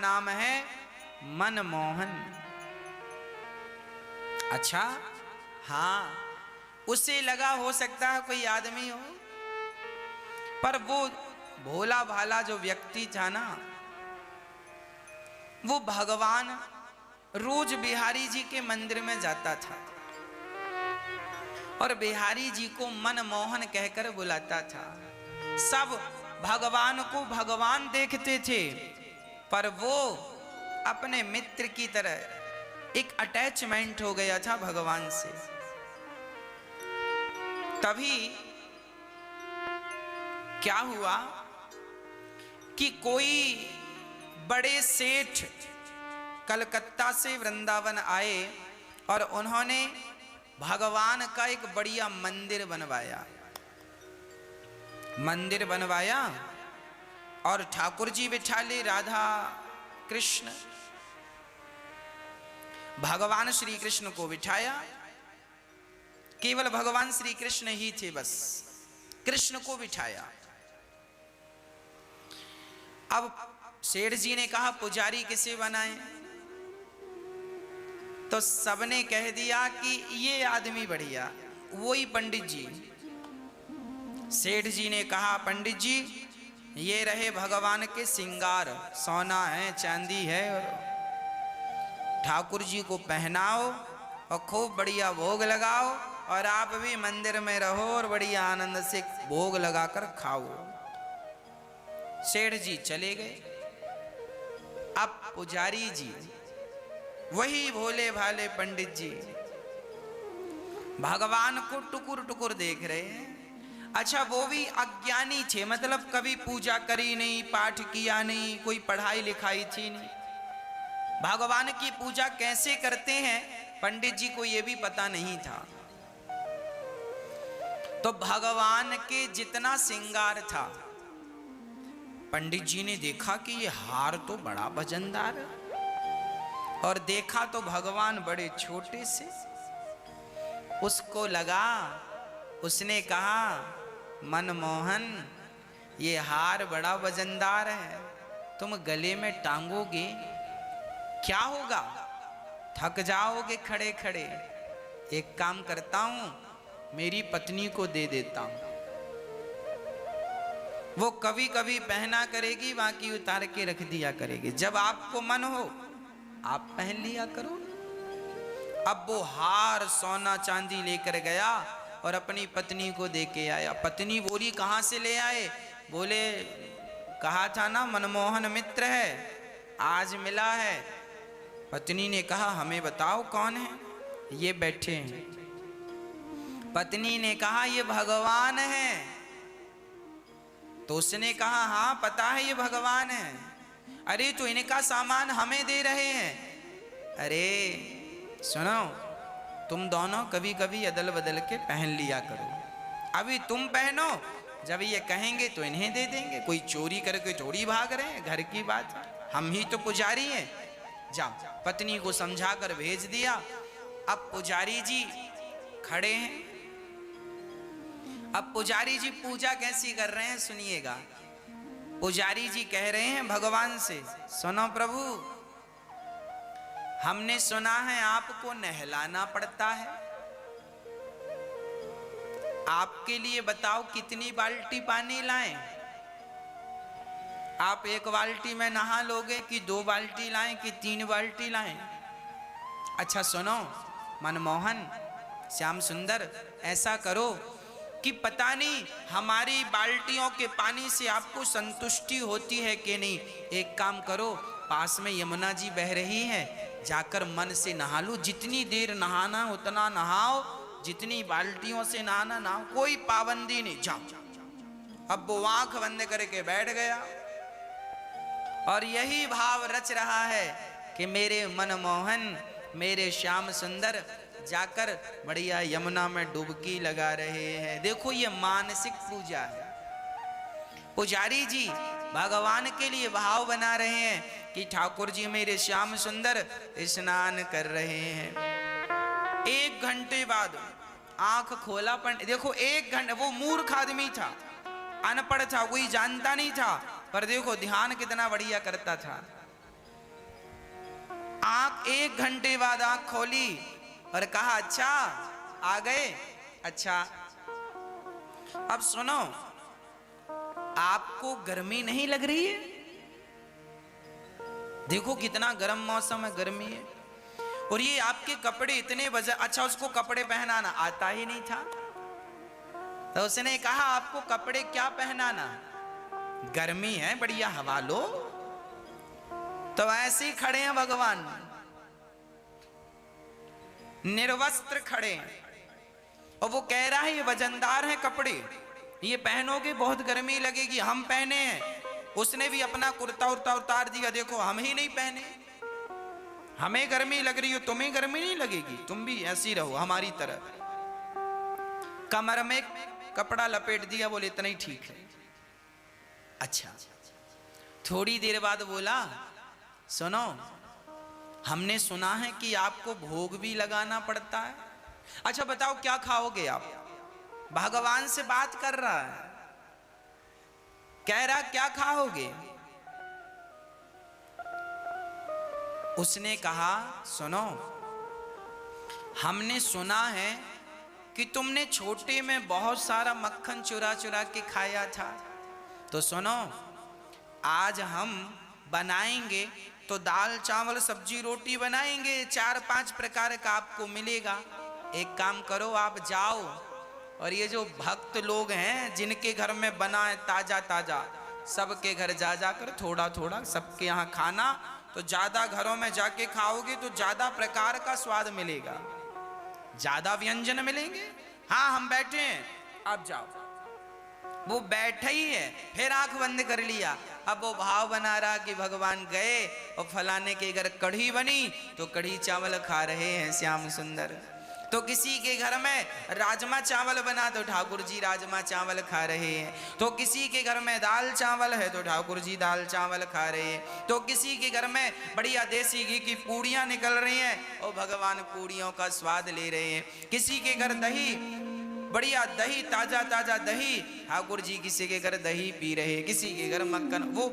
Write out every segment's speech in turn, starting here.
नाम है मनमोहन। अच्छा, हाँ, उसे लगा हो सकता है कोई आदमी हो, पर वो भोला भाला जो व्यक्ति था ना, वो भगवान रोज बिहारी जी के मंदिर में जाता था और बिहारी जी को मनमोहन कहकर बुलाता था। सब भगवान को भगवान देखते थे, पर वो अपने मित्र की तरह एक अटैचमेंट हो गया था भगवान से। तभी क्या हुआ कि कोई बड़े सेठ कलकत्ता से वृंदावन आए और उन्होंने भगवान का एक बढ़िया मंदिर बनवाया और ठाकुर जी बिठा ले, राधा कृष्ण, भगवान श्री कृष्ण को बिठाया। केवल भगवान श्री कृष्ण ही थे, बस कृष्ण को बिठाया। अब सेठ जी ने कहा पुजारी किसे बनाएं, तो सबने कह दिया कि ये आदमी बढ़िया, वही पंडित जी। सेठ जी ने कहा पंडित जी ये रहे भगवान के श्रृंगार, सोना है चांदी है, और ठाकुर जी को पहनाओ और खूब बढ़िया भोग लगाओ, और आप भी मंदिर में रहो और बढ़िया आनंद से भोग लगाकर खाओ। सेठ जी चले गए। अब पुजारी जी, वही भोले भाले पंडित जी, भगवान को टुकुर टुकुर देख रहे हैं। अच्छा, वो भी अज्ञानी थे, मतलब कभी पूजा करी नहीं, पाठ किया नहीं, कोई पढ़ाई लिखाई थी नहीं। भगवान की पूजा कैसे करते हैं पंडित जी को ये भी पता नहीं था। तो भगवान के जितना श्रृंगार था, पंडित जी ने देखा कि ये हार तो बड़ा वजनदार है, और देखा तो भगवान बड़े छोटे से। उसको लगा, उसने कहा मनमोहन ये हार बड़ा वजनदार है, तुम गले में टांगोगे क्या होगा, थक जाओगे खड़े खड़े। एक काम करता हूं, मेरी पत्नी को दे देता हूं, वो कभी कभी पहना करेगी, बाकी उतार के रख दिया करेगी, जब आपको मन हो आप पहन लिया करो। अब वो हार सोना चांदी लेकर गया और अपनी पत्नी को दे के आया। पत्नी बोली कहाँ से ले आए? बोले कहा था ना मनमोहन मित्र है, आज मिला है। पत्नी ने कहा हमें बताओ कौन है? ये बैठे हैं। पत्नी ने कहा ये भगवान है। तो उसने कहा हाँ पता है ये भगवान है। अरे तो इनका सामान हमें दे रहे हैं। अरे सुनो, तुम दोनों कभी कभी अदल बदल के पहन लिया करो, अभी तुम पहनो, जब ये कहेंगे तो इन्हें दे देंगे। कोई चोरी करके थोड़ी भाग रहे हैं, घर की बात, हम ही तो पुजारी हैं। जाओ। पत्नी को समझा कर भेज दिया। अब पुजारी जी खड़े हैं। अब पुजारी जी पूजा कैसी कर रहे हैं सुनिएगा। पुजारी जी कह रहे हैं भगवान से, सुनो प्रभु, हमने सुना है आपको नहलाना पड़ता है, आपके लिए बताओ कितनी बाल्टी पानी लाएं? आप एक बाल्टी में नहा लोगे कि 2 बाल्टी लाएं कि 3 बाल्टी लाएं? अच्छा सुनो मनमोहन, श्याम सुंदर, ऐसा करो कि पता नहीं हमारी बाल्टियों के पानी से आपको संतुष्टि होती है कि नहीं। एक काम करो, पास में यमुना जी बह रही है, जाकर मन से नहा लो, जितनी देर नहाना उतना नहाओ, जितनी बाल्टियों से नहाना नहाओ, कोई पाबंदी नहीं, जाओ। अब वो आंख बंद करके बैठ गया और यही भाव रच रहा है कि मेरे मनमोहन, मेरे श्याम सुंदर जाकर बढ़िया यमुना में डुबकी लगा रहे हैं। देखो ये मानसिक पूजा है। पुजारी जी भगवान के लिए भाव बना रहे हैं कि ठाकुर जी मेरे श्याम सुंदर स्नान कर रहे हैं। 1 घंटे बाद आंख खोला पंडित, देखो 1 घंटे, वो मूर्ख आदमी था, अनपढ़ था, कोई जानता नहीं था, पर देखो ध्यान कितना बढ़िया करता था। आंख 1 घंटे बाद आंख खोली और कहा अच्छा आ गए। अच्छा अब सुनो, आपको गर्मी नहीं लग रही है? देखो कितना गर्म मौसम है, गर्मी है, और ये आपके कपड़े इतने वजन। अच्छा उसको कपड़े पहनाना आता ही नहीं था, तो उसने कहा आपको कपड़े क्या पहनाना, गर्मी है बढ़िया हवा लो। तो ऐसे ही खड़े हैं भगवान, निर्वस्त्र खड़े हैं, और वो कह रहा है ये वजनदार है कपड़े, ये पहनोगे बहुत गर्मी लगेगी। हम पहने हैं, उसने भी अपना कुर्ता उर्ता उतार दिया, देखो हम ही नहीं पहने, हमें गर्मी लग रही हो, तुम्हें गर्मी नहीं लगेगी, तुम भी ऐसी रहो हमारी तरह। कमर में कपड़ा लपेट दिया, बोले इतना ही ठीक है। अच्छा थोड़ी देर बाद बोला सुनो, हमने सुना है कि आपको भोग भी लगाना पड़ता है। अच्छा बताओ क्या खाओगे आप? भगवान से बात कर रहा है, कह रहा क्या खाओगे? उसने कहा सुनो, हमने सुना है कि तुमने छोटे में बहुत सारा मक्खन चुरा चुरा के खाया था, तो सुनो आज हम बनाएंगे तो दाल चावल सब्जी रोटी बनाएंगे, 4-5 प्रकार का आपको मिलेगा। एक काम करो आप जाओ, और ये जो भक्त लोग हैं जिनके घर में बना है ताजा ताजा, सबके घर जा जाकर थोड़ा थोड़ा सबके यहाँ खाना, तो ज्यादा घरों में जाके खाओगे तो ज्यादा प्रकार का स्वाद मिलेगा, ज्यादा व्यंजन मिलेंगे। हाँ हम बैठे हैं आप जाओ। वो बैठा ही है, फिर आंख बंद कर लिया। अब वो भाव बना रहा कि भगवान गए और फलाने के घर कढ़ी बनी तो कढ़ी चावल खा रहे हैं श्याम सुंदर, तो किसी के घर में राजमा चावल बना तो ठाकुर जी राजमा चावल खा रहे हैं, तो किसी के घर में दाल चावल है तो ठाकुर जी दाल चावल खा रहे हैं, तो किसी के घर में बढ़िया देसी घी की पूड़ियाँ निकल रही हैं और भगवान पूड़ियों का स्वाद ले रहे हैं, किसी के घर दही बढ़िया दही ताजा ताजा दही, ठाकुर जी किसी के घर दही पी रहे, किसी के घर मक्खन, वो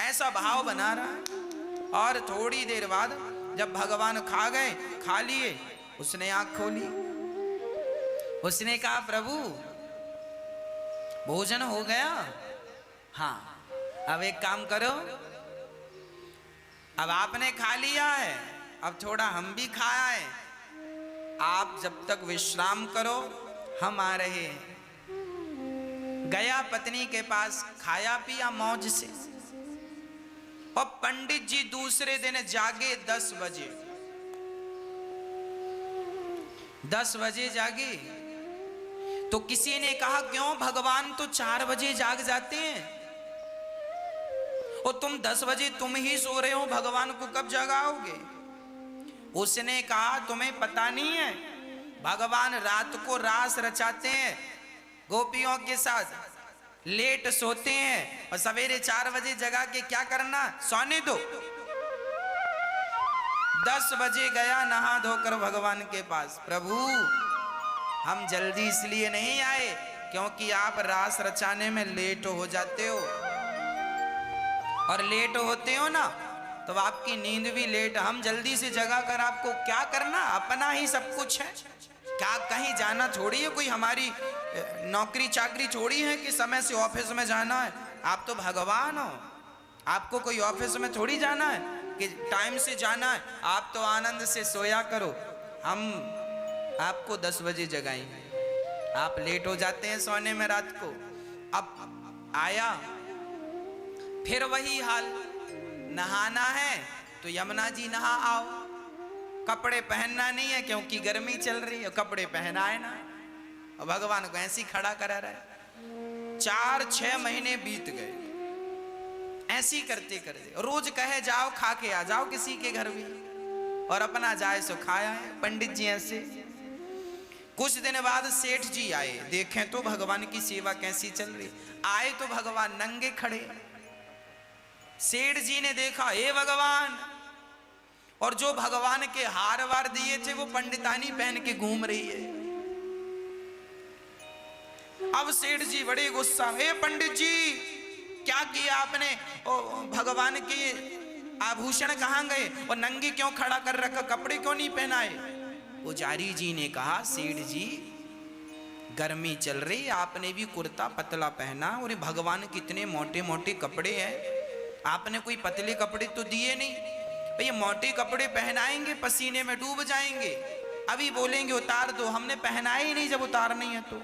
ऐसा भाव बना रहा है। और थोड़ी देर बाद जब भगवान खा गए, खा लिए, उसने आंख खोली, उसने कहा प्रभु भोजन हो गया? हाँ अब एक काम करो, अब आपने खा लिया है, अब थोड़ा हम भी खाया है, आप जब तक विश्राम करो हम आ रहे हैं। गया पत्नी के पास, खाया पिया मौज से, और पंडित जी दूसरे दिन जागे 10 बजे, 10 बजे जागे। तो किसी ने कहा क्यों, भगवान तो 4 बजे जाग जाते हैं, और तुम 10 बजे तुम ही सो रहे हो, भगवान को कब जगाओगे? उसने कहा तुम्हें पता नहीं है, भगवान रात को रास रचाते हैं गोपियों के साथ, लेट सोते हैं और सवेरे 4 बजे जगा के क्या करना, सोने दो। 10 बजे गया नहा धोकर भगवान के पास, प्रभु हम जल्दी इसलिए नहीं आए क्योंकि आप रास रचाने में लेट हो जाते हो, और लेट होते हो ना तो आपकी नींद भी लेट, हम जल्दी से जगा कर आपको क्या करना, अपना ही सब कुछ है, क्या कहीं जाना थोड़ी है, कोई हमारी नौकरी चाकरी थोड़ी है कि समय से ऑफिस में जाना है। आप तो भगवान हो, आपको कोई ऑफिस में थोड़ी जाना है कि टाइम से जाना है, आप तो आनंद से सोया करो, हम आपको 10 बजे जगाएंगे, आप लेट हो जाते हैं सोने में रात को। अब आया फिर वही हाल, नहाना है तो यमुना जी नहा आओ, कपड़े पहनना नहीं है क्योंकि गर्मी चल रही है, कपड़े पहनाए ना, और भगवान को ऐसे ही खड़ा करा रहे। 4-6 महीने बीत गए ऐसी करते करते, रोज कहे जाओ खा के आ जाओ किसी के घर भी, और अपना जाए सो खाया है। पंडित जी ऐसे। कुछ दिन बाद सेठ जी आए, देखें तो भगवान की सेवा कैसी चल रही, आए तो भगवान नंगे खड़े। सेठ जी ने देखा हे भगवान, और जो भगवान के हार वार दिए थे वो पंडितानी पहन के घूम रही है। अब सेठ जी बड़े गुस्सा, हे पंडित जी क्या किया आपने, ओ भगवान के आभूषण कहाँ गए, और नंगे क्यों खड़ा कर रखा, कपड़े क्यों नहीं पहनाए। पुजारी जी ने कहा सेठ जी गर्मी चल रही, आपने भी कुर्ता पतला पहना, और भगवान कितने मोटे मोटे कपड़े हैं, आपने कोई पतले कपड़े तो दिए नहीं। भैया मोटे कपड़े पहनाएंगे पसीने में डूब जाएंगे, अभी बोलेंगे उतार दो, हमने पहनाए ही नहीं जब उतार नहीं है तो।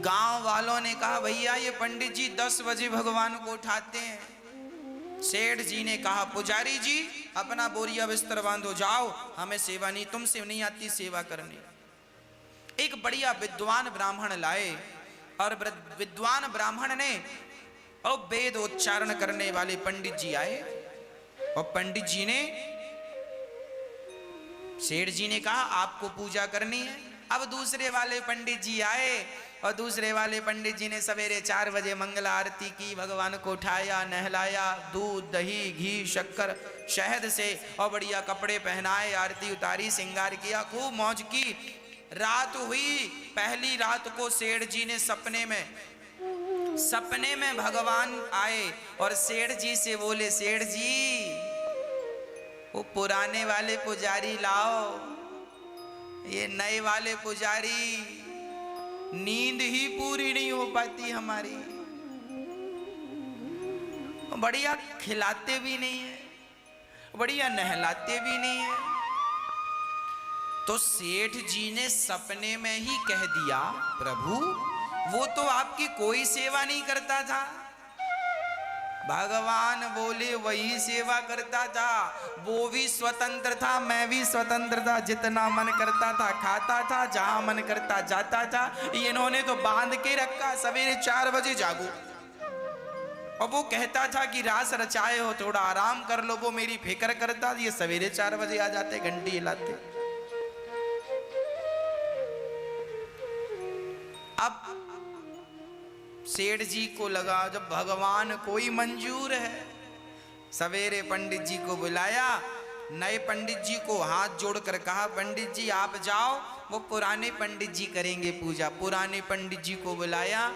गांव वालों ने कहा भैया ये पंडित जी 10 बजे भगवान को उठाते हैं। सेठ जी ने कहा पुजारी जी अपना बोरिया बिस्तर बांधो, जाओ, हमें सेवा नहीं, तुमसे नहीं आती सेवा करने। एक बढ़िया विद्वान ब्राह्मण लाए, और विद्वान ब्राह्मण ने और वेद उच्चारण करने वाले पंडित जी आए, और पंडित जी ने सेठ जी ने कहा आपको पूजा करनी है। अब दूसरे वाले पंडित जी आए, और दूसरे वाले पंडित जी ने सवेरे 4 बजे मंगला आरती की, भगवान को उठाया, नहलाया, दूध दही घी शक्कर शहद से, और बढ़िया कपड़े पहनाए, आरती उतारी, श्रृंगार किया, खूब मौज की। रात हुई, पहली रात को सेठ जी ने सपने में भगवान आए, और सेठ जी से बोले सेठ जी वो पुराने वाले पुजारी लाओ, ये नए वाले पुजारी नींद ही पूरी नहीं हो पाती हमारी, बढ़िया खिलाते भी नहीं है, बढ़िया नहलाते भी नहीं है। तो सेठ जी ने सपने में ही कह दिया प्रभु वो तो आपकी कोई सेवा नहीं करता था। भगवान बोले वही सेवा करता था, वो भी स्वतंत्र था, मैं भी स्वतंत्र था, जितना मन करता था खाता था, जहां मन करता जाता था। इन्होंने तो बांध के रखा, सवेरे 4 बजे जागो, और वो कहता था कि रास रचाए हो थोड़ा आराम कर लो, वो मेरी फिक्र करता, ये सवेरे 4 बजे आ जाते, घंटी हिलाते। अब सेठ जी को लगा जब भगवान कोई मंजूर है, सवेरे पंडित जी को बुलाया, नए पंडित जी को हाथ जोड़कर कहा पंडित जी आप जाओ, वो पुराने पंडित जी करेंगे पूजा। पुराने पंडित जी को बुलाया,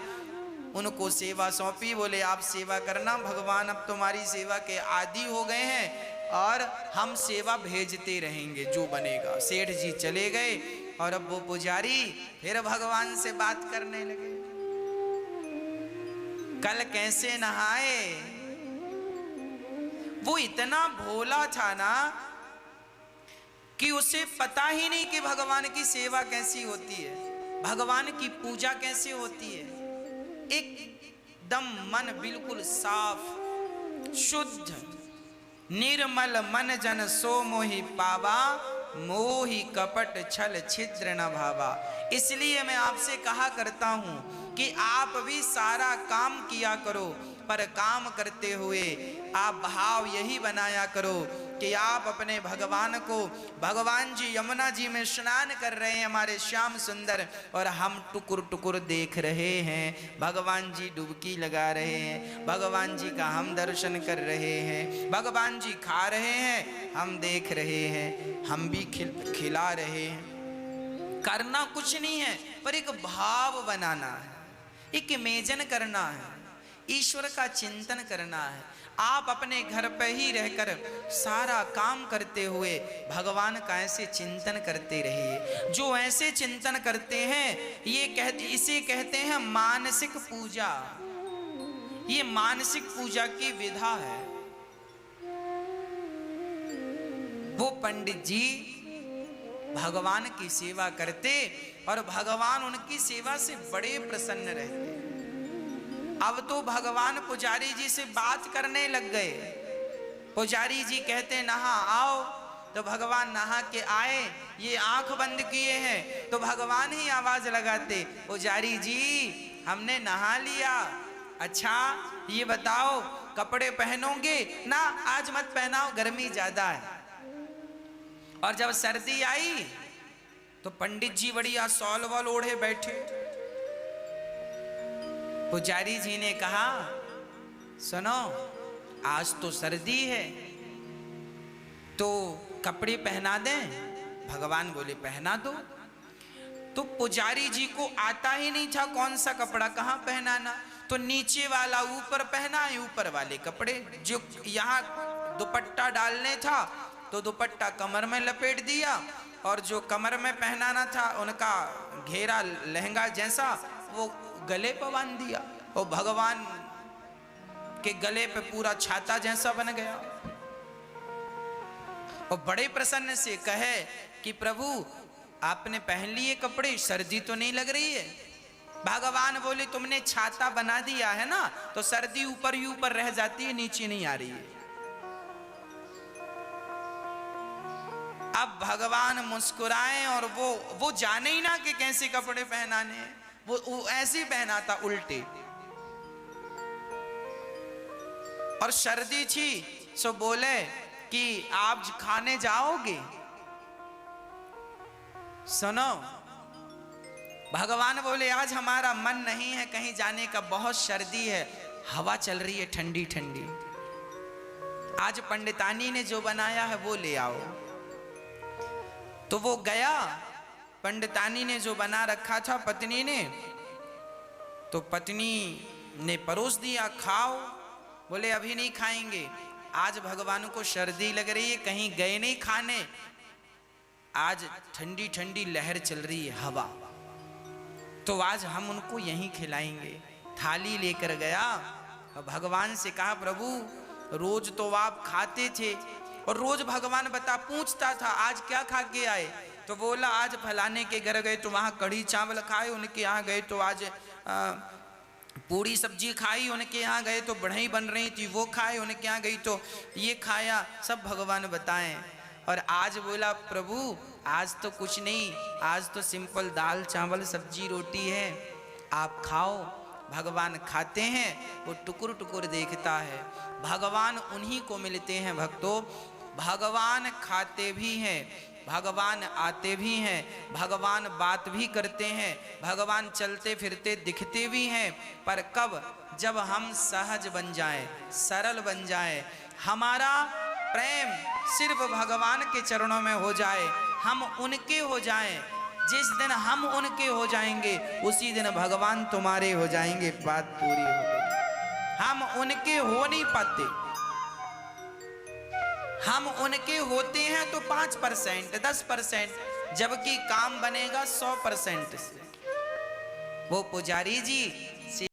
उनको सेवा सौंपी, बोले आप सेवा करना, भगवान अब तुम्हारी सेवा के आदी हो गए हैं और हम सेवा भेजते रहेंगे जो बनेगा। सेठ जी चले गए, और अब वो पुजारी फिर भगवान से बात करने लगे, कल कैसे नहाए। वो इतना भोला था ना कि उसे पता ही नहीं कि भगवान की सेवा कैसी होती है, भगवान की पूजा कैसे होती है। एकदम मन बिल्कुल साफ शुद्ध निर्मल मन जन सो मोहि पावा, मोहि कपट छल छिद्र न भावा। इसलिए मैं आपसे कहा करता हूं कि आप भी सारा काम किया करो, पर काम करते हुए आप भाव यही बनाया करो कि आप अपने भगवान को, भगवान जी यमुना जी में स्नान कर रहे हैं हमारे श्याम सुंदर, और हम टुकुर टुकुर देख रहे हैं, भगवान जी डुबकी लगा रहे हैं, भगवान जी का हम दर्शन कर रहे हैं, भगवान जी खा रहे हैं हम देख रहे हैं, हम भी खिला रहे हैं। करना कुछ नहीं है, पर एक भाव बनाना है, एक इमेजन करना है, ईश्वर का चिंतन करना है। आप अपने घर पे ही रहकर सारा काम करते हुए भगवान का ऐसे चिंतन करते रहिए। जो ऐसे चिंतन करते हैं इसे कहते हैं मानसिक पूजा। ये मानसिक पूजा की विधा है। वो पंडित जी भगवान की सेवा करते और भगवान उनकी सेवा से बड़े प्रसन्न रहते। अब तो भगवान पुजारी जी से बात करने लग गए। पुजारी जी कहते नहा आओ, तो भगवान नहा के आए, ये आंख बंद किए हैं, तो भगवान ही आवाज लगाते पुजारी जी हमने नहा लिया, अच्छा ये बताओ कपड़े पहनोगे ना, आज मत पहनाओ गर्मी ज्यादा है। और जब सर्दी आई तो पंडित जी बढ़िया सॉल वॉल ओढ़े बैठे। पुजारी जी ने कहा सुनो आज तो सर्दी है तो कपड़े पहना दें। भगवान बोले पहना दो। तो पुजारी जी को आता ही नहीं था कौन सा कपड़ा कहाँ पहनाना, तो नीचे वाला ऊपर पहनाए, ऊपर वाले कपड़े। जो यहाँ दुपट्टा डालने था तो दुपट्टा कमर में लपेट दिया, और जो कमर में पहनाना था उनका घेरा लहंगा जैसा वो गले पर बांध दिया। और भगवान के गले पे पूरा छाता जैसा बन गया। और बड़े प्रसन्न से कहे कि प्रभु आपने पहन लिए कपड़े, सर्दी तो नहीं लग रही है? भगवान बोले तुमने छाता बना दिया है ना, तो सर्दी ऊपर ही ऊपर रह जाती है, नीचे नहीं आ रही है। अब भगवान मुस्कुराए और वो जाने ही ना कि कैसे कपड़े पहनाने हैं। वो ऐसे पहना था उल्टे। और सर्दी थी सो बोले कि आप खाने जाओगे? सुनो, भगवान बोले आज हमारा मन नहीं है कहीं जाने का, बहुत सर्दी है, हवा चल रही है ठंडी ठंडी। आज पंडितानी ने जो बनाया है वो ले आओ। तो वो गया, पंडितानी ने जो बना रखा था पत्नी ने, तो पत्नी ने परोस दिया, खाओ। बोले अभी नहीं खाएंगे, आज भगवान को सर्दी लग रही है, कहीं गए नहीं खाने, आज ठंडी ठंडी लहर चल रही है, हवा, तो आज हम उनको यहीं खिलाएंगे। थाली लेकर गया और भगवान से कहा प्रभु रोज तो आप खाते थे, और रोज भगवान पूछता था आज क्या खा के आए? तो बोला आज फलाने के घर गए तो वहाँ कढ़ी चावल खाए, उनके यहाँ गए तो आज पूरी सब्जी खाई, उनके यहाँ गए तो बढ़ई बन रही थी वो खाए, उनके यहाँ गई तो ये खाया, सब भगवान बताएं। और आज बोला प्रभु आज तो कुछ नहीं, आज तो सिंपल दाल चावल सब्जी रोटी है, आप खाओ। भगवान खाते हैं, वो टुकुर टुकुर देखता है। भगवान उन्हीं को मिलते हैं भक्तों। भगवान खाते भी हैं, भगवान आते भी हैं, भगवान बात भी करते हैं, भगवान चलते फिरते दिखते भी हैं, पर कब? जब हम सहज बन जाएं, सरल बन जाएं, हमारा प्रेम सिर्फ भगवान के चरणों में हो जाए, हम उनके हो जाएं। जिस दिन हम उनके हो जाएंगे उसी दिन भगवान तुम्हारे हो जाएंगे, बात पूरी हो गई। हम उनके हो नहीं पाते, हम उनके होते हैं तो 5% 10%, जबकि काम बनेगा 100% से। वो पुजारी जी